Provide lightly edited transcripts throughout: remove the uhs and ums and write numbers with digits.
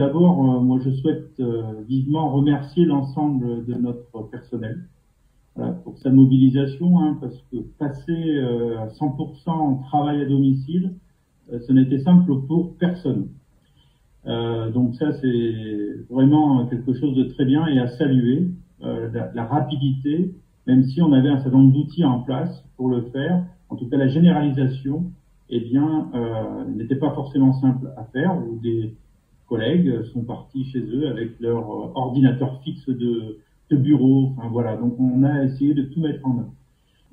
d'abord, moi je souhaite vivement remercier l'ensemble de notre personnel voilà, pour sa mobilisation, hein, parce que passer à 100% en travail à domicile, ce n'était simple pour personne. Donc ça, c'est vraiment quelque chose de très bien et à saluer, la rapidité, même si on avait un certain nombre d'outils en place pour le faire. En tout cas, la généralisation, eh bien, n'était pas forcément simple à faire, où des collègues sont partis chez eux avec leur ordinateur fixe de bureau. Enfin voilà, donc on a essayé de tout mettre en œuvre.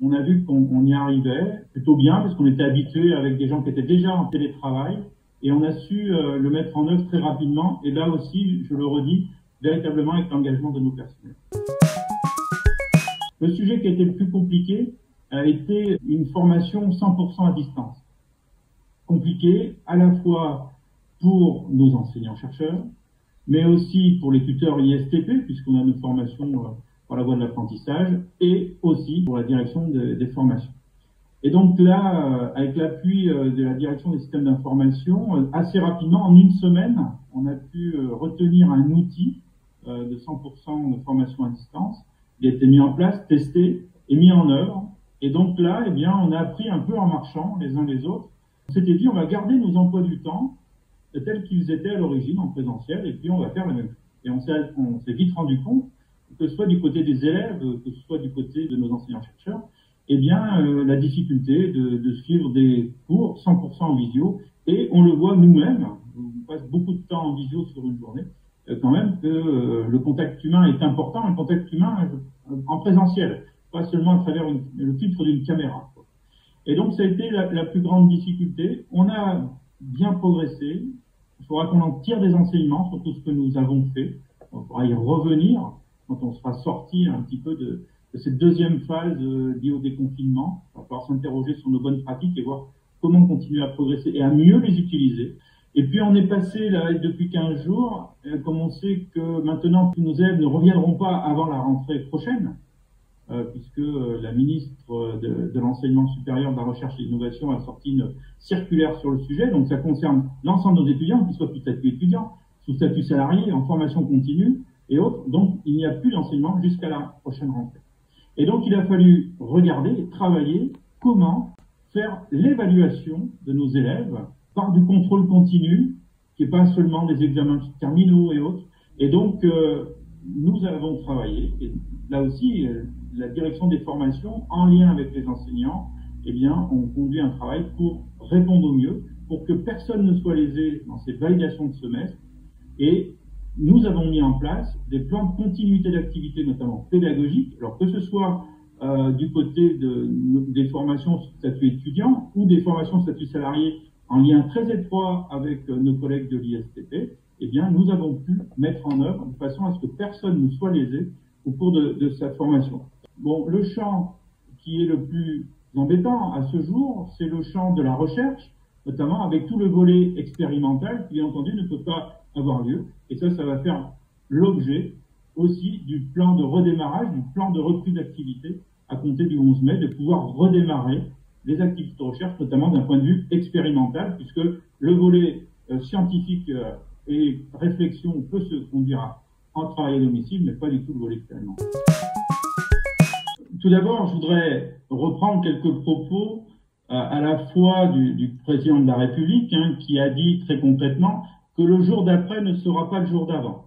On a vu qu'on y arrivait plutôt bien parce qu'on était habitué avec des gens qui étaient déjà en télétravail et on a su le mettre en œuvre très rapidement. Et là aussi, je le redis, véritablement avec l'engagement de nos personnels. Le sujet qui a été le plus compliqué a été une formation 100% à distance. Compliqué à la fois pour nos enseignants-chercheurs, mais aussi pour les tuteurs ISTP, puisqu'on a une formation par la voie de l'apprentissage, et aussi pour la direction des formations. Et donc là, avec l'appui de la direction des systèmes d'information, assez rapidement, en une semaine, on a pu retenir un outil de 100% de formation à distance. Il a été mis en place, testé et mis en œuvre. Et donc là, eh bien, on a appris un peu en marchant les uns les autres. On s'était dit, on va garder nos emplois du temps tels qu'ils étaient à l'origine en présentiel, et puis on va faire la même chose. Et on s'est vite rendu compte, que ce soit du côté des élèves, que ce soit du côté de nos enseignants-chercheurs, eh bien, la difficulté de suivre des cours 100% en visio, et on le voit nous-mêmes, on passe beaucoup de temps en visio sur une journée, quand même que le contact humain est important, un contact humain en présentiel, pas seulement à travers le filtre d'une caméra. Et donc, ça a été la plus grande difficulté. On a bien progressé. Il faudra qu'on en tire des enseignements sur tout ce que nous avons fait. On pourra y revenir quand on sera sorti un petit peu de cette deuxième phase liée au déconfinement. Il va falloir s'interroger sur nos bonnes pratiques et voir comment continuer à progresser et à mieux les utiliser. Et puis on est passé là depuis 15 jours, comme on sait que maintenant tous nos élèves ne reviendront pas avant la rentrée prochaine, puisque la ministre de l'Enseignement supérieur, de la Recherche et de l'Innovation a sorti une circulaire sur le sujet. Donc ça concerne l'ensemble de nos étudiants, qu'ils soient sous statut étudiant, sous statut salarié, en formation continue et autres. Donc il n'y a plus d'enseignement jusqu'à la prochaine rentrée. Et donc il a fallu regarder et travailler comment faire l'évaluation de nos élèves par du contrôle continu, qui n'est pas seulement des examens terminaux et autres. Et donc nous avons travaillé, et là aussi, la direction des formations, en lien avec les enseignants, eh bien, on conduit un travail pour répondre au mieux, pour que personne ne soit lésé dans ces validations de semestre. Et nous avons mis en place des plans de continuité d'activité, notamment pédagogiques, alors que ce soit du côté des formations sous statut étudiant ou des formations statut salarié en lien très étroit avec nos collègues de l'ISTP, eh bien, nous avons pu mettre en œuvre de façon à ce que personne ne soit lésé au cours de sa formation. Bon, le champ qui est le plus embêtant à ce jour, c'est le champ de la recherche, notamment avec tout le volet expérimental qui, bien entendu, ne peut pas avoir lieu. Et ça va faire l'objet aussi du plan de redémarrage, du plan de reprise d'activité à compter du 11 mai, de pouvoir redémarrer les activités de recherche, notamment d'un point de vue expérimental, puisque le volet scientifique et réflexion peut se conduire en travail à domicile, mais pas du tout le volet expérimental. Tout d'abord, je voudrais reprendre quelques propos à la fois du président de la République, hein, qui a dit très concrètement que le jour d'après ne sera pas le jour d'avant.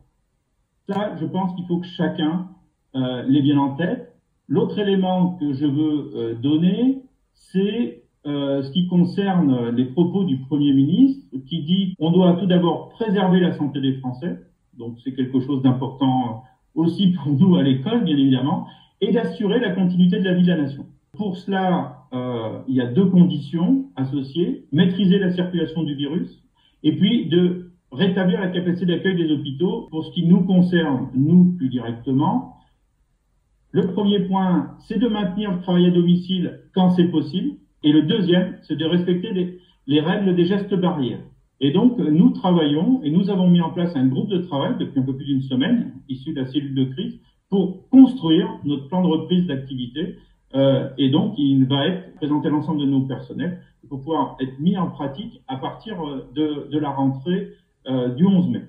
Ça, je pense qu'il faut que chacun l'ait bien en tête. L'autre élément que je veux donner, c'est ce qui concerne les propos du Premier ministre, qui dit qu'on doit tout d'abord préserver la santé des Français, donc c'est quelque chose d'important aussi pour nous à l'école, bien évidemment, et d'assurer la continuité de la vie de la nation. Pour cela, il y a deux conditions associées: maîtriser la circulation du virus, et puis de rétablir la capacité d'accueil des hôpitaux pour ce qui nous concerne, nous plus directement. Le premier point, c'est de maintenir le travail à domicile quand c'est possible. Et le deuxième, c'est de respecter les règles des gestes barrières. Et donc, nous travaillons et nous avons mis en place un groupe de travail depuis un peu plus d'une semaine, issu de la cellule de crise, pour construire notre plan de reprise d'activité. Et donc, il va être présenté à l'ensemble de nos personnels pour pouvoir être mis en pratique à partir de la rentrée du 11 mai.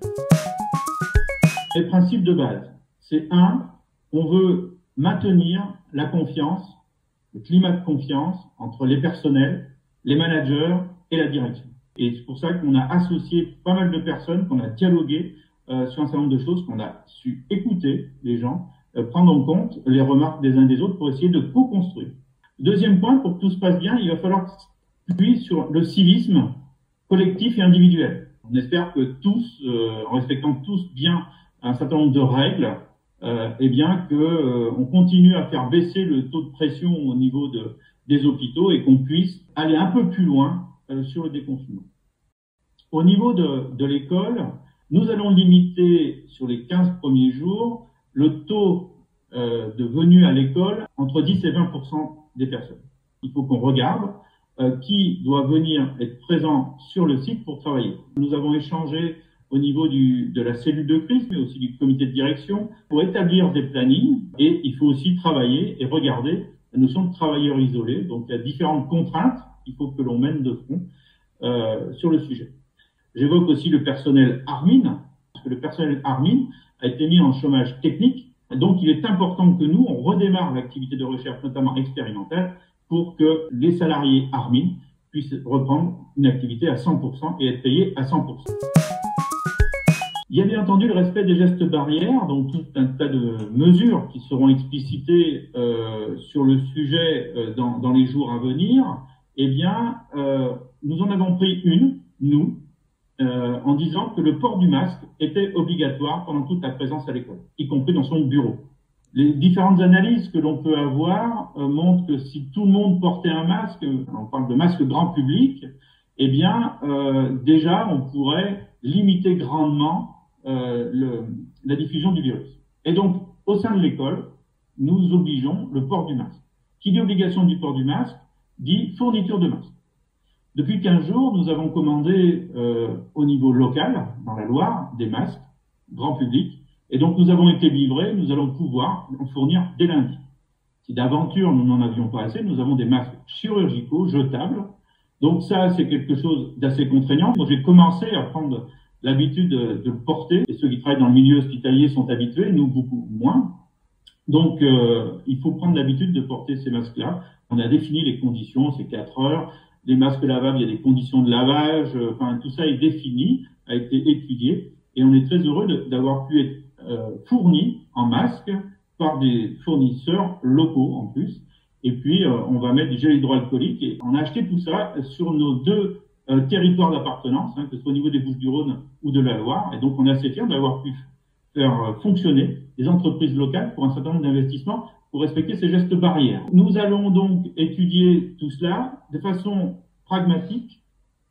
Les principes de base, c'est on veut maintenir la confiance, le climat de confiance entre les personnels, les managers et la direction. Et c'est pour ça qu'on a associé pas mal de personnes, qu'on a dialogué sur un certain nombre de choses, qu'on a su écouter les gens, prendre en compte les remarques des uns des autres pour essayer de co-construire. Deuxième point, pour que tout se passe bien, il va falloir appuyer sur le civisme collectif et individuel. On espère que tous, en respectant tous bien un certain nombre de règles, eh bien on continue à faire baisser le taux de pression au niveau des hôpitaux et qu'on puisse aller un peu plus loin sur le déconfinement. Au niveau de l'école, nous allons limiter sur les 15 premiers jours le taux de venue à l'école entre 10 et 20% des personnes. Il faut qu'on regarde qui doit venir être présent sur le site pour travailler. Nous avons échangé au niveau de la cellule de crise, mais aussi du comité de direction, pour établir des plannings. Et il faut aussi travailler et regarder la notion de travailleurs isolés. Donc, il y a différentes contraintes qu'il faut que l'on mène de front sur le sujet. J'évoque aussi le personnel Armin, parce que le personnel Armin a été mis en chômage technique. Donc, il est important que nous, on redémarre l'activité de recherche, notamment expérimentale, pour que les salariés Armin puissent reprendre une activité à 100% et être payés à 100%. Il y a bien entendu le respect des gestes barrières, donc tout un tas de mesures qui seront explicitées sur le sujet dans les jours à venir. Eh bien, nous en avons pris une, nous, en disant que le port du masque était obligatoire pendant toute la présence à l'école, y compris dans son bureau. Les différentes analyses que l'on peut avoir montrent que si tout le monde portait un masque, on parle de masque grand public, eh bien, déjà, on pourrait limiter grandement la diffusion du virus. Et donc, au sein de l'école, nous obligeons le port du masque. Qui dit obligation du port du masque, dit fourniture de masque. Depuis 15 jours, nous avons commandé au niveau local, dans la Loire, des masques, grand public, et donc nous avons été livrés, nous allons pouvoir en fournir dès lundi. Si d'aventure nous n'en avions pas assez, nous avons des masques chirurgicaux, jetables. Donc ça, c'est quelque chose d'assez contraignant. Moi, j'ai commencé à prendre l'habitude de le porter, et ceux qui travaillent dans le milieu hospitalier sont habitués, nous beaucoup moins. Donc, il faut prendre l'habitude de porter ces masques-là. On a défini les conditions, c'est 4 heures. Les masques lavables, il y a des conditions de lavage, enfin tout ça est défini, a été étudié, et on est très heureux d'avoir pu être fournis en masques par des fournisseurs locaux en plus. Et puis on va mettre du gel hydroalcoolique, et on a acheté tout ça sur nos deux territoires d'appartenance, que ce soit au niveau des Bouches-du-Rhône ou de la Loire, et donc on est assez fiers d'avoir pu faire fonctionner des entreprises locales pour un certain nombre d'investissements pour respecter ces gestes barrières. Nous allons donc étudier tout cela de façon pragmatique,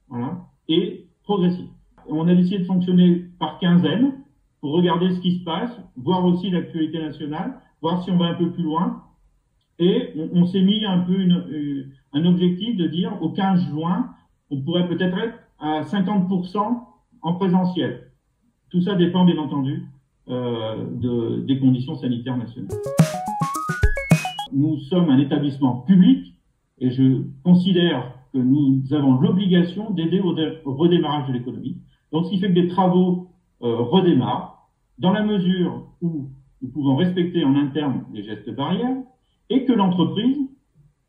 voilà, et progressive. On a décidé de fonctionner par quinzaine pour regarder ce qui se passe, voir aussi l'actualité nationale, voir si on va un peu plus loin. Et on s'est mis un peu un objectif de dire au 15 juin, on pourrait peut-être être à 50% en présentiel. Tout ça dépend bien entendu des conditions sanitaires nationales. Nous sommes un établissement public et je considère que nous avons l'obligation d'aider au redémarrage de l'économie. Donc, ce qui fait que des travaux redémarrent dans la mesure où nous pouvons respecter en interne les gestes barrières et que l'entreprise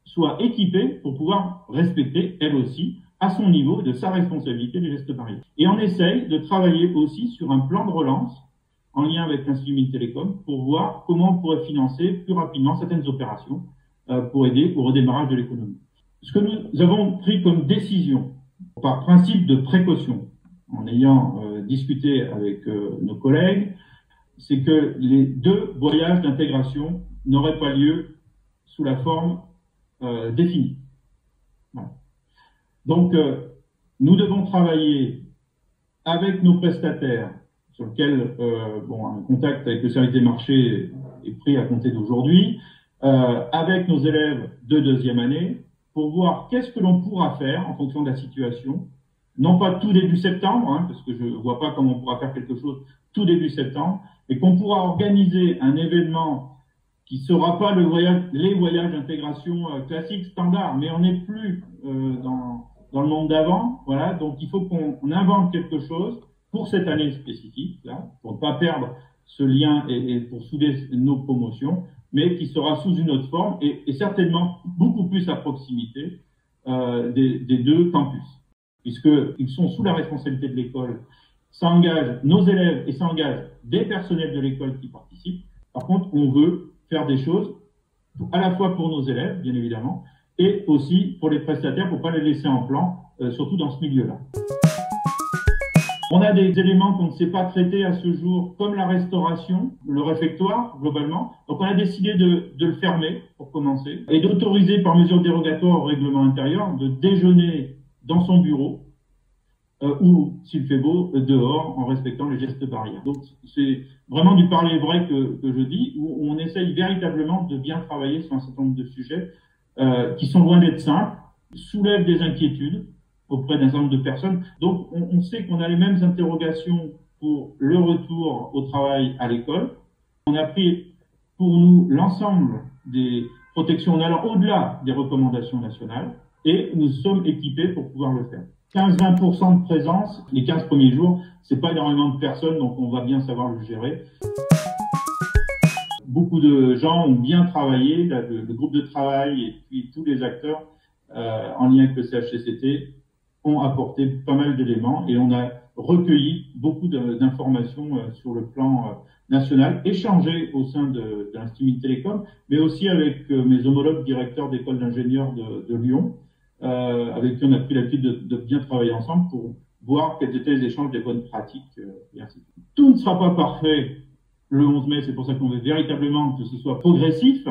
soit équipée pour pouvoir respecter, elle aussi, à son niveau de sa responsabilité les gestes barrières. Et on essaye de travailler aussi sur un plan de relance en lien avec l'Institut Mines Télécom pour voir comment on pourrait financer plus rapidement certaines opérations pour aider au redémarrage de l'économie. Ce que nous avons pris comme décision, par principe de précaution, en ayant discuté avec nos collègues, c'est que les 2 voyages d'intégration n'auraient pas lieu sous la forme définie. Voilà. Donc, nous devons travailler avec nos prestataires sur lequel un contact avec le service des marchés est pris à compter d'aujourd'hui, avec nos élèves de 2e année, pour voir qu'est-ce que l'on pourra faire en fonction de la situation. Non pas tout début septembre, parce que je ne vois pas comment on pourra faire quelque chose tout début septembre, mais qu'on pourra organiser un événement qui ne sera pas les voyages d'intégration classiques, standards, mais on n'est plus dans le monde d'avant. Voilà, donc il faut qu'on invente quelque chose pour cette année spécifique, là, pour ne pas perdre ce lien et pour souder nos promotions, mais qui sera sous une autre forme et certainement beaucoup plus à proximité des deux campus, puisqu'ils sont sous la responsabilité de l'école. Ça engage nos élèves et ça engage des personnels de l'école qui participent. Par contre, on veut faire des choses à la fois pour nos élèves, bien évidemment, et aussi pour les prestataires, pour ne pas les laisser en plan, surtout dans ce milieu-là. On a des éléments qu'on ne sait pas traiter à ce jour, comme la restauration, le réfectoire, globalement. Donc on a décidé de le fermer, pour commencer, et d'autoriser par mesure dérogatoire au règlement intérieur de déjeuner dans son bureau, ou, s'il fait beau, dehors, en respectant les gestes barrières. Donc c'est vraiment du parler vrai que je dis, où on essaye véritablement de bien travailler sur un certain nombre de sujets qui sont loin d'être simples, soulèvent des inquiétudes auprès d'un certain nombre de personnes. Donc on sait qu'on a les mêmes interrogations pour le retour au travail à l'école. On a pris pour nous l'ensemble des protections en allant au-delà des recommandations nationales et nous sommes équipés pour pouvoir le faire. 15-20% de présence les 15 premiers jours, c'est pas énormément de personnes, donc on va bien savoir le gérer. Beaucoup de gens ont bien travaillé, le groupe de travail et puis tous les acteurs en lien avec le CHCCT ont apporté pas mal d'éléments et on a recueilli beaucoup d'informations sur le plan national, échangé au sein de l'Institut Mines-Télécom, mais aussi avec mes homologues directeurs d'école d'ingénieurs de Lyon, avec qui on a pris l'habitude de bien travailler ensemble pour voir quels étaient les échanges des bonnes pratiques. Et ainsi de suite. Tout ne sera pas parfait le 11 mai, c'est pour ça qu'on veut véritablement que ce soit progressif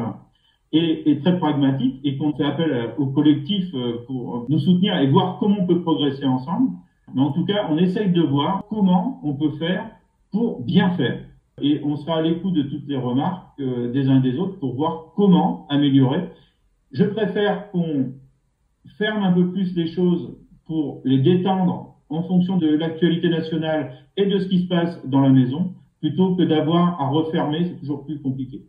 et très pragmatique et qu'on fait appel au collectif pour nous soutenir et voir comment on peut progresser ensemble. Mais en tout cas, on essaye de voir comment on peut faire pour bien faire. Et on sera à l'écoute de toutes les remarques des uns et des autres pour voir comment améliorer. Je préfère qu'on ferme un peu plus les choses pour les détendre en fonction de l'actualité nationale et de ce qui se passe dans la maison, plutôt que d'avoir à refermer, c'est toujours plus compliqué.